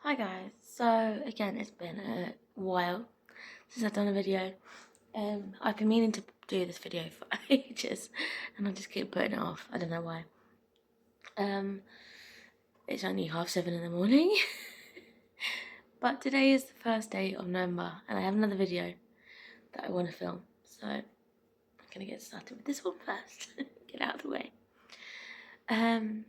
Hi guys, so again it's been a while since I've done a video. I've been meaning to do this video for ages and I just keep putting it off, I don't know why. It's only 7:30 in the morning but today is the first day of November and I have another video that I want to film, so I'm going to get started with this one first, get out of the way. The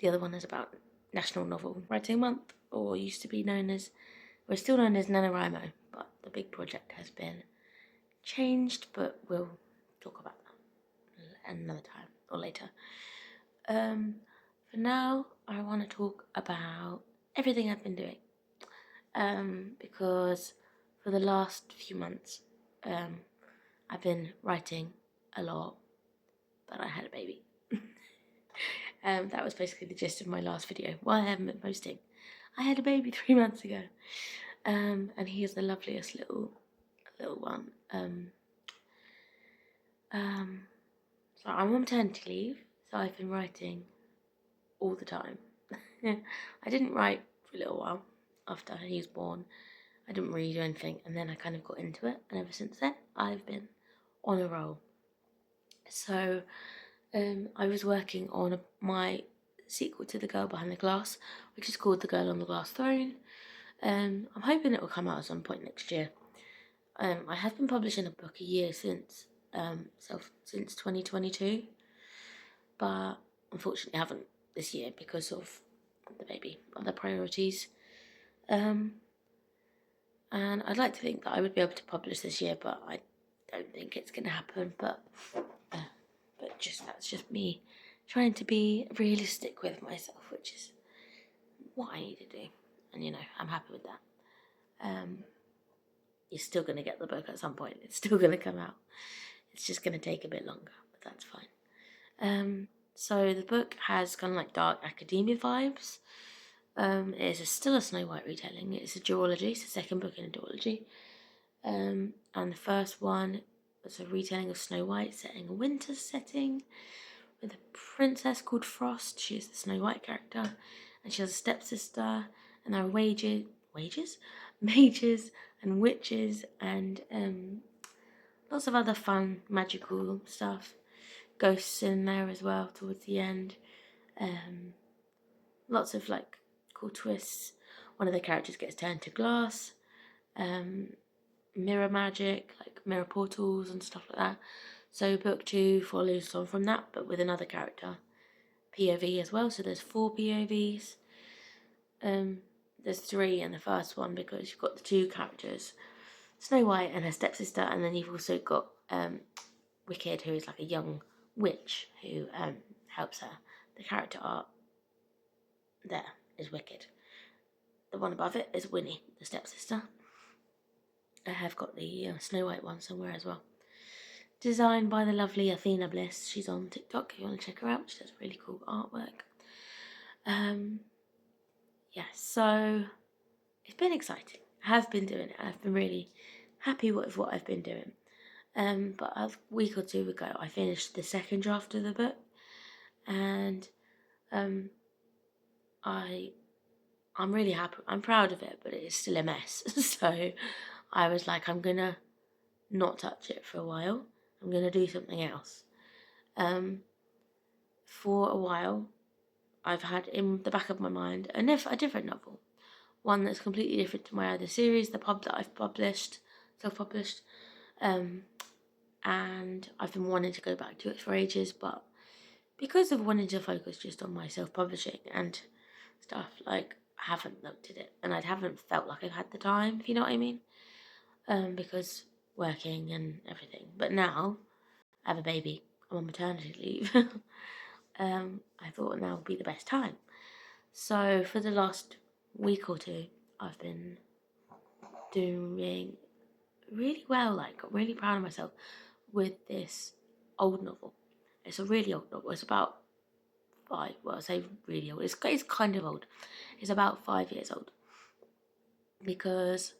other one is about National Novel Writing Month, or used to be known as, we're still known as NaNoWriMo, but the big project has been changed, but we'll talk about that another time or later. For now, I want to talk about everything I've been doing, because for the last few months, I've been writing a lot, but I had a baby. That was basically the gist of my last video. Why I haven't been posting. I had a baby 3 months ago, and he is the loveliest little one. So I'm on maternity leave, so I've been writing all the time. I didn't write for a little while after he was born. I didn't really do anything, and then I kind of got into it, and ever since then I've been on a roll. So I was working on my sequel to The Girl Behind the Glass, which is called The Girl on the Glass Throne. I'm hoping it will come out at some point next year. I have been publishing a book a year since 2022, but unfortunately I haven't this year because of the baby, other priorities. And I'd like to think that I would be able to publish this year, but I don't think it's going to happen. But that's just me trying to be realistic with myself, which is what I need to do, and I'm happy with that. You're still going to get the book at some point. It's still going to come out. It's just going to take a bit longer, but that's fine. So the book has kind of like dark academia vibes. It is still a Snow White retelling. It's a duology. It's the second book in a duology. And the first one was a retelling of Snow White set in a winter setting with a princess called Frost. She is the Snow White character, and she has a stepsister, and there are mages and witches, and lots of other fun magical stuff. Ghosts in there as well towards the end. Lots of like cool twists. One of the characters gets turned to glass. Mirror magic, like mirror portals and stuff like that. So book 2 follows on from that, but with another character POV as well. So there's 4 POVs. There's 3 in the first one because you've got the 2 characters, Snow White and her stepsister, and then you've also got Wicked, who is like a young witch who helps her. The character art there is Wicked. The one above it is Winnie, the stepsister. I have got the Snow White one somewhere as well. Designed by the lovely Athena Bliss. She's on TikTok if you want to check her out. She does really cool artwork. So it's been exciting. I have been doing it. I've been really happy with what I've been doing. But a week or 2 ago, I finished the second draft of the book, and I'm really happy. I'm proud of it, but it is still a mess. So I was like, I'm gonna not touch it for a while. I'm gonna do something else. For a while, I've had in the back of my mind a different novel, one that's completely different to my other series, that I've published, self-published, and I've been wanting to go back to it for ages, but because of wanting to focus just on my self-publishing and stuff, like, I haven't looked at it, and I haven't felt like I've had the time, if you know what I mean, because working and everything. But now I have a baby, I'm on maternity leave. I thought now would be the best time. So for the last week or 2, I've been doing really well, like, I'm really proud of myself with this old novel. It's a really old novel. It's about 5, well, I say really old, it's kind of old. It's about 5 years old, because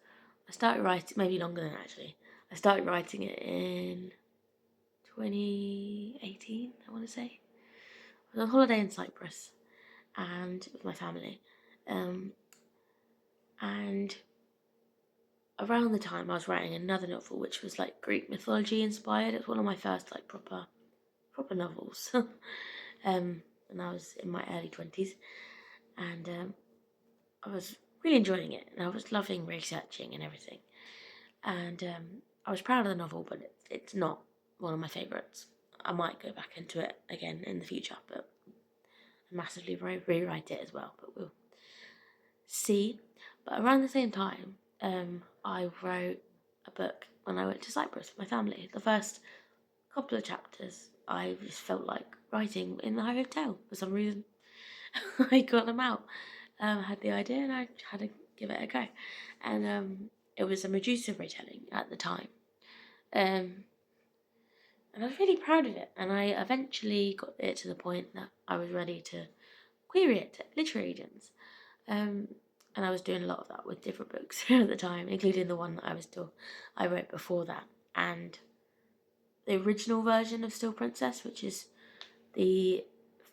I started writing, maybe longer than that actually. I started writing it in 2018, I want to say. I was on holiday in Cyprus and with my family, And around the time I was writing another novel, which was like Greek mythology inspired. It was one of my first like proper novels. And I was in my early 20s, and I was really enjoying it, and I was loving researching and everything. And I was proud of the novel, but it's not one of my favourites. I might go back into it again in the future, but massively rewrite it as well, but we'll see. But around the same time, I wrote a book when I went to Cyprus with my family. The first couple of chapters, I just felt like writing in the hotel for some reason. I got them out. I had the idea and I had to give it a go. And it was a Medusa retelling at the time. And I was really proud of it. And I eventually got it to the point that I was ready to query it to literary agents. And I was doing a lot of that with different books at the time, including the one that I wrote before that, and the original version of Still Princess, which is the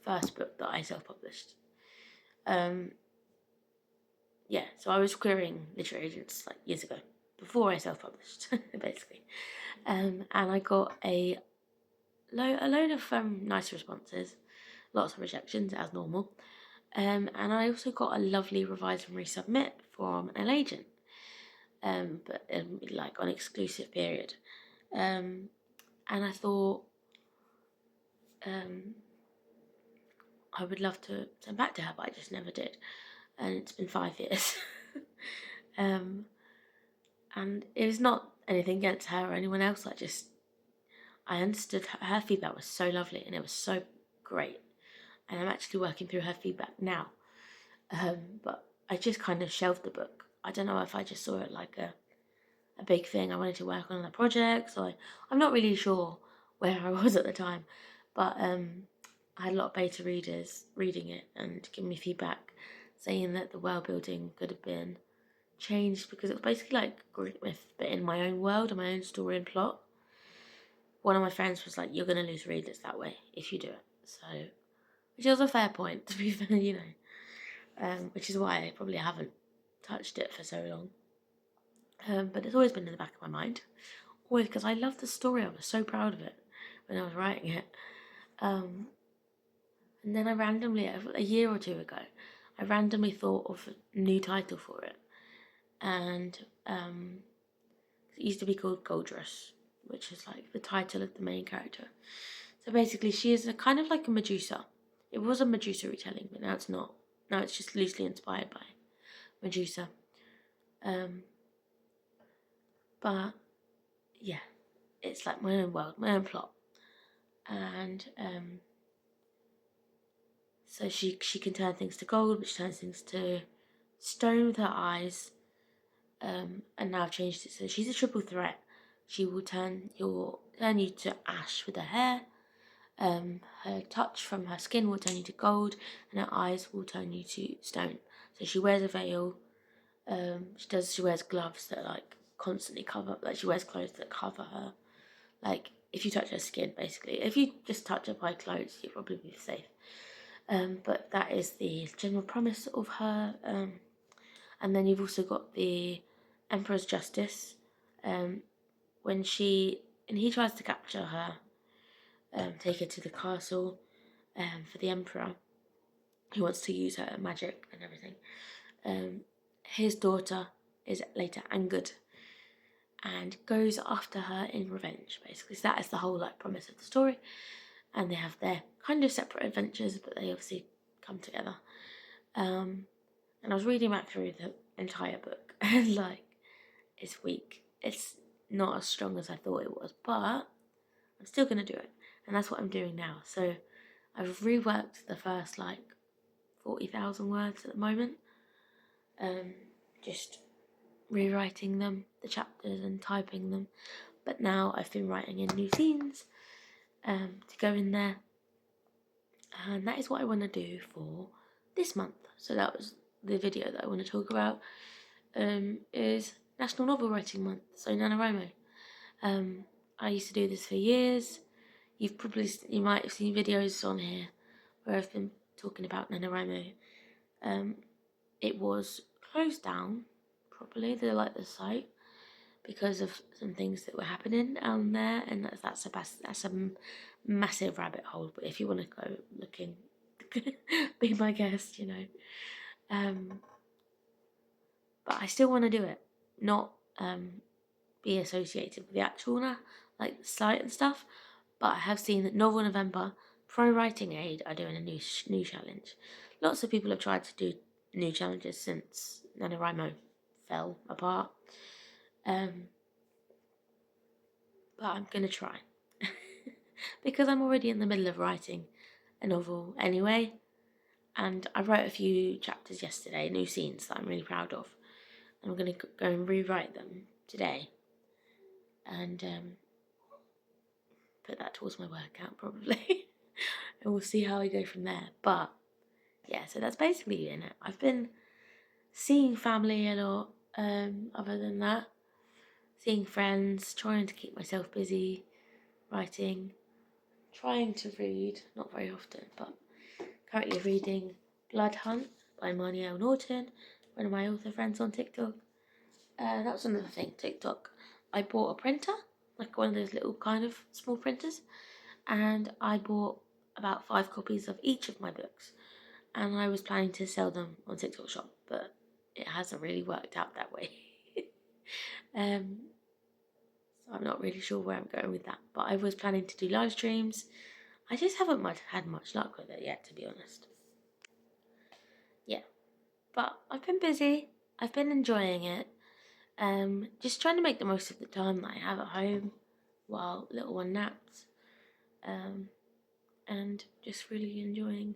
first book that I self-published. So I was querying literary agents like years ago, before I self-published, basically. And I got a load of nice responses, lots of rejections as normal. And I also got a lovely revise and resubmit from an agent, but like on exclusive period. And I thought I would love to send back to her, but I just never did. And it's been 5 years. And it was not anything against her or anyone else. I understood her feedback was so lovely and it was so great. And I'm actually working through her feedback now. But I just kind of shelved the book. I don't know if I just saw it like a big thing. I wanted to work on other projects, or I'm not really sure where I was at the time. But I had a lot of beta readers reading it and giving me feedback, saying that the world building could have been changed because it was basically like Greek myth, but in my own world and my own story and plot. One of my friends was like, "You're going to lose readers that way if you do it." So, which was a fair point, to be fair, which is why I probably haven't touched it for so long. But it's always been in the back of my mind, always, because I loved the story. I was so proud of it when I was writing it. And then I randomly, a year or two ago, I randomly thought of a new title for it. And it used to be called Goldress, which is like the title of the main character. So basically, she is a kind of like a Medusa. It was a Medusa retelling, but now it's not. Now it's just loosely inspired by Medusa. But yeah, it's like my own world, my own plot. And so she can turn things to gold, which turns things to stone with her eyes. And now I've changed it so she's a triple threat. She will turn you to ash with her hair. Her touch from her skin will turn you to gold, and her eyes will turn you to stone. So she wears a veil. She wears gloves that like constantly cover. Like she wears clothes that cover her. Like if you touch her skin, basically. If you just touch her by clothes, you'll probably be safe. But that is the general premise of her. And then you've also got the Emperor's Justice. When he tries to capture her, take her to the castle for the Emperor. He wants to use her magic and everything. His daughter is later angered and goes after her in revenge, basically. So that is the whole like premise of the story. And they have their kind of separate adventures, but they obviously come together. And I was reading back through the entire book, and like, it's weak. It's not as strong as I thought it was, but I'm still going to do it. And that's what I'm doing now. So I've reworked the first like 40,000 words at the moment. Just rewriting them, the chapters, and typing them. But now I've been writing in new scenes to go in there. And that is what I want to do for this month. So that was the video that I want to talk about. Is National Novel Writing Month, so NaNoWriMo. I used to do this for years. You might have seen videos on here where I've been talking about NaNoWriMo. It was closed down properly, the site, because of some things that were happening down there, and that's a massive rabbit hole. But if you want to go looking, be my guest, Um, but I still want to do it, not be associated with the actual like the site and stuff. But I have seen that Novel November, Pro Writing Aid are doing a new challenge. Lots of people have tried to do new challenges since NaNoWriMo fell apart. But I'm gonna try because I'm already in the middle of writing a novel anyway, and I wrote a few chapters yesterday, new scenes that I'm really proud of. I'm gonna go and rewrite them today, and put that towards my workout probably, and we'll see how I go from there. But yeah, so that's basically in it. I've been seeing family a lot. Other than that, seeing friends, trying to keep myself busy, writing, trying to read, not very often, but currently reading Blood Hunt by Marnie Norton, one of my author friends on TikTok. That was another thing, TikTok. I bought a printer, like one of those little kind of small printers, and I bought about 5 copies of each of my books, and I was planning to sell them on TikTok Shop, but it hasn't really worked out that way. So I'm not really sure where I'm going with that, but I was planning to do live streams. I just haven't had much luck with it yet, to be honest. Yeah, but I've been busy. I've been enjoying it. Just trying to make the most of the time that I have at home while little one naps. And just really enjoying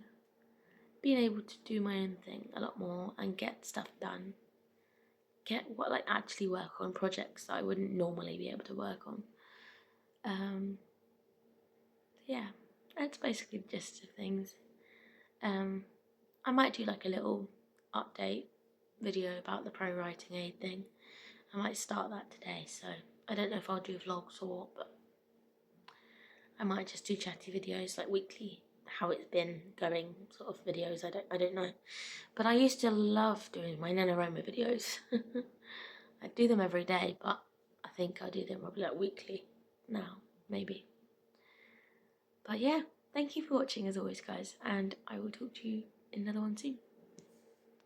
being able to do my own thing a lot more and get stuff done. Actually work on projects that I wouldn't normally be able to work on. Yeah, that's basically the gist of things. I might do like a little update video about the Pro Writing Aid thing. I might start that today, so I don't know if I'll do vlogs or what, but I might just do chatty videos, like weekly, how it's been going sort of videos. I don't know. But I used to love doing my NaNoWriMo videos. I do them every day, but I think I do them probably like weekly now, maybe. But yeah, thank you for watching as always, guys, and I will talk to you in another one soon.